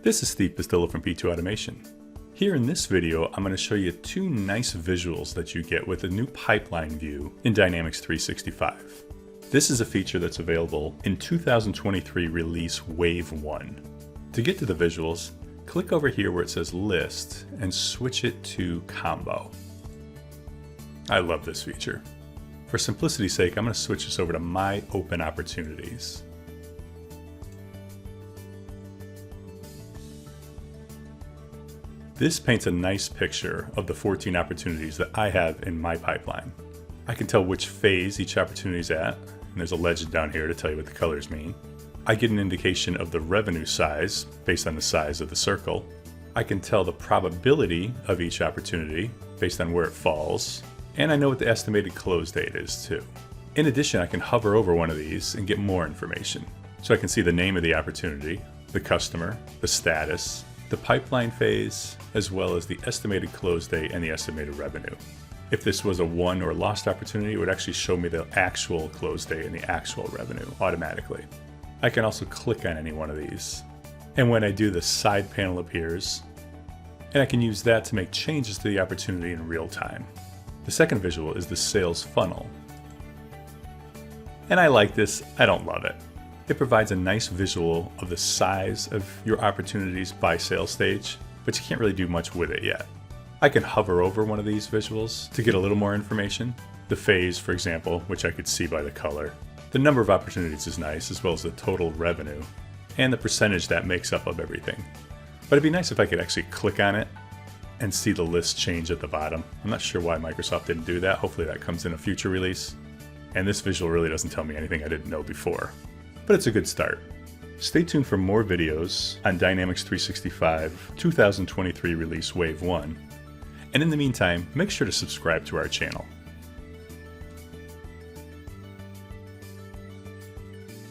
This is Steve Pastillo from P2 Automation. Here in this video, I'm going to show you two nice visuals that you get with a new pipeline view in Dynamics 365. This is a feature that's available in 2023 release Wave 1. To get to the visuals, click over here where it says List and switch it to Combo. I love this feature. For simplicity's sake, I'm going to switch this over to My Open Opportunities. This paints a nice picture of the 14 opportunities that I have in my pipeline. I can tell which phase each opportunity is at, and there's a legend down here to tell you what the colors mean. I get an indication of the revenue size based on the size of the circle. I can tell the probability of each opportunity based on where it falls, and I know what the estimated close date is too. In addition, I can hover over one of these and get more information. So I can see the name of the opportunity, the customer, the status, the pipeline phase, as well as the estimated close date and the estimated revenue. If this was a won or lost opportunity, it would actually show me the actual close date and the actual revenue automatically. I can also click on any one of these. And when I do, the side panel appears, and I can use that to make changes to the opportunity in real time. The second visual is the sales funnel. And I like this, I don't love it. It provides a nice visual of the size of your opportunities by sales stage, but you can't really do much with it yet. I can hover over one of these visuals to get a little more information. The phase, for example, which I could see by the color. The number of opportunities is nice, as well as the total revenue, and the percentage that makes up of everything. But it'd be nice if I could actually click on it and see the list change at the bottom. I'm not sure why Microsoft didn't do that. Hopefully that comes in a future release. And this visual really doesn't tell me anything I didn't know before. But it's a good start. Stay tuned for more videos on Dynamics 365 2023 release Wave 1. And in the meantime, make sure to subscribe to our channel.